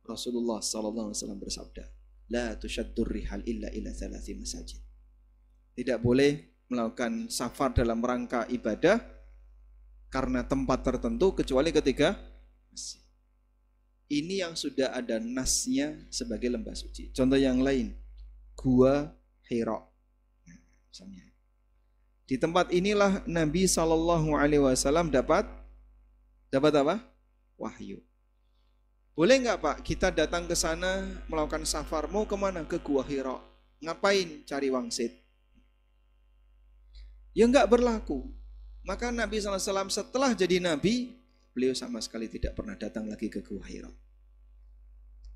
Rasulullah SAW bersabda, la tushaddur rihal illa ila thalathi masajid. Tidak boleh melakukan safar dalam rangka ibadah karena tempat tertentu kecuali ketiga masjid. Ini yang sudah ada nasnya sebagai lembah suci. Contoh yang lain, Gua Hira. Misalnya, di tempat inilah Nabi SAW dapat apa? Wahyu. Boleh nggak Pak kita datang ke sana melakukan safar, mau kemana? Ke Gua Hira. Ngapain? Cari wangsit. Ya nggak berlaku. Maka Nabi SAW setelah jadi Nabi, beliau sama sekali tidak pernah datang lagi ke Gua Hira.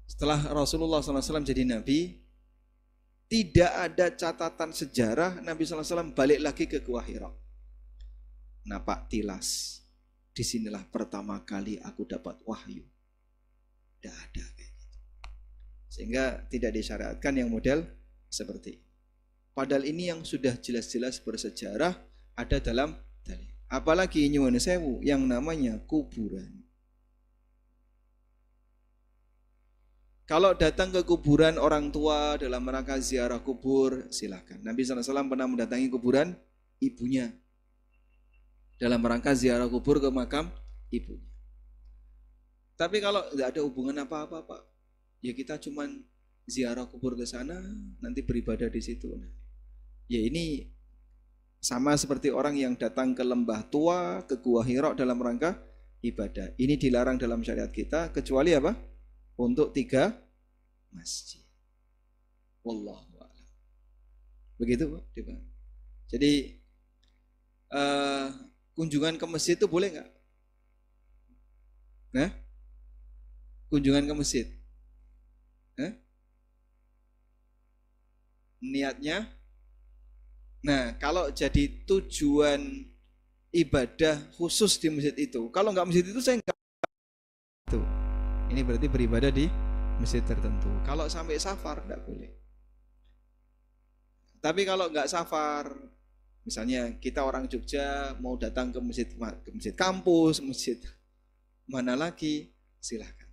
Setelah Rasulullah SAW jadi Nabi, tidak ada catatan sejarah Nabi SAW balik lagi ke Gua Hira. Nah Pak, tilas. Disinilah pertama kali aku dapat wahyu. Tidak ada kayak gitu. Sehingga tidak disyariatkan yang model seperti ini. Padahal ini yang sudah jelas-jelas bersejarah ada dalam dalil. Apalagi nyuwun sewu yang namanya kuburan. Kalau datang ke kuburan orang tua dalam rangka ziarah kubur, silakan. Nabi SAW pernah mendatangi kuburan ibunya dalam rangka ziarah kubur ke makam ibunya. Tapi kalau nggak ada hubungan apa-apa Pak, ya kita cuman ziarah kubur ke sana, nanti beribadah di situ. Nah, ya ini sama seperti orang yang datang ke lembah tua, ke Gua Hira dalam rangka ibadah. Ini dilarang dalam syariat kita, kecuali apa? Untuk 3 masjid. Wallahu a'lam. Begitu Pak. Jadi kunjungan ke masjid itu boleh nggak? Nah? Kunjungan ke masjid. Niatnya, nah kalau jadi tujuan ibadah khusus di masjid itu, kalau nggak masjid itu saya nggak itu. Ini berarti beribadah di masjid tertentu. Kalau sampai safar nggak boleh. Tapi kalau nggak safar, misalnya kita orang Jogja mau datang ke masjid kampus, masjid mana lagi, silahkan.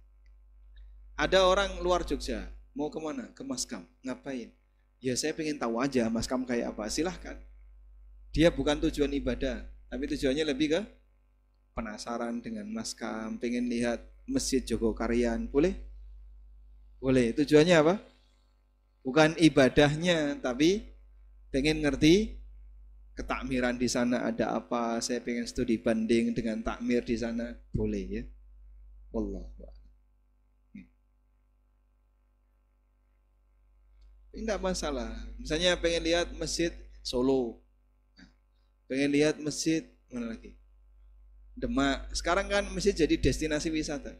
Ada orang luar Jogja, mau kemana? Ke Maskam. Ngapain? Ya saya pengen tahu aja Maskam kayak apa. Silahkan. Dia bukan tujuan ibadah, tapi tujuannya lebih ke penasaran dengan Maskam, pengen lihat Masjid Jogokarian. Boleh? Boleh. Tujuannya apa? Bukan ibadahnya, tapi pengen ngerti ketakmiran di sana ada apa. Saya pengen studi banding dengan takmir di sana. Boleh ya. Wallahu a'lam. Tidak masalah. Misalnya pengen lihat masjid Solo, pengen lihat masjid mana lagi? Demak. Sekarang kan masjid jadi destinasi wisata.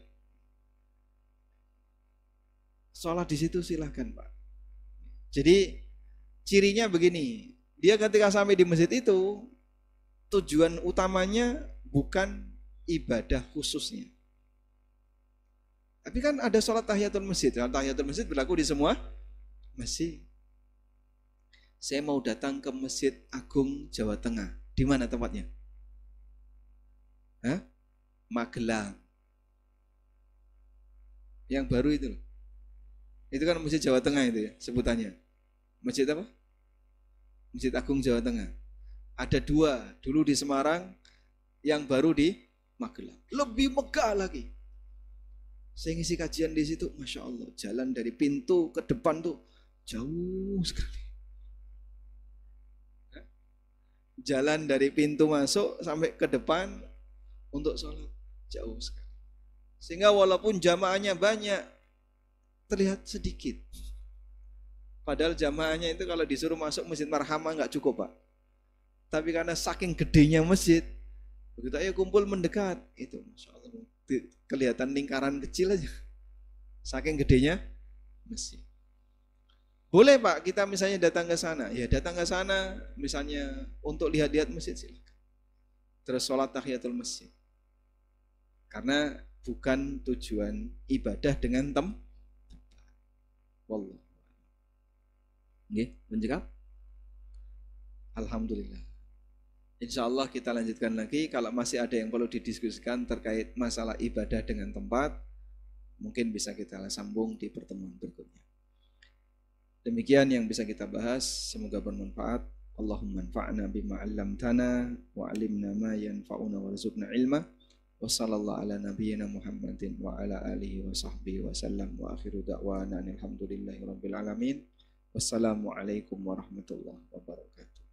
Sholat di situ silahkan Pak. Jadi cirinya begini, dia ketika sampai di masjid itu tujuan utamanya bukan ibadah khususnya. Tapi kan ada sholat tahiyatul masjid. Tahiyatul masjid berlaku di semua masjid. Saya mau datang ke Masjid Agung Jawa Tengah. Di mana tempatnya? Magelang. Yang baru itu loh. Itu kan Masjid Jawa Tengah itu ya sebutannya. Masjid apa? Masjid Agung Jawa Tengah. Ada 2, dulu di Semarang, yang baru di Magelang. Lebih megah lagi. Saya ngisi kajian di situ, Masya Allah, jalan dari pintu ke depan tuh jauh sekali. Jalan dari pintu masuk sampai ke depan untuk sholat jauh sekali. Sehingga walaupun jamaahnya banyak, terlihat sedikit. Padahal jamaahnya itu kalau disuruh masuk Masjid Marhamah nggak cukup Pak. Tapi karena saking gedenya masjid, begitu ayo kumpul mendekat, itu Masya Allah, kelihatan lingkaran kecil aja. Saking gedenya masjid. Boleh Pak kita misalnya datang ke sana, ya datang ke sana misalnya untuk lihat-lihat masjid silakan. Terus sholat tahiyatul masjid. Karena bukan tujuan ibadah dengan tempat. Wallah. Nggih, menjawab? Alhamdulillah. Insya Allah kita lanjutkan lagi. Kalau masih ada yang perlu didiskusikan terkait masalah ibadah dengan tempat, mungkin bisa kita sambung di pertemuan berikutnya. Demikian yang bisa kita bahas, semoga bermanfaat. Allahumma anfa'na bima 'allamtana wa 'allimna ma yanfa'una warzuqna ilma. Wa sallallahu ala nabiyyina Muhammadin wa ala alihi wa sahbihi wa sallam wa akhiru da'wana alhamdulillahi rabbil alamin. Wassalamualaikum warahmatullahi wabarakatuh.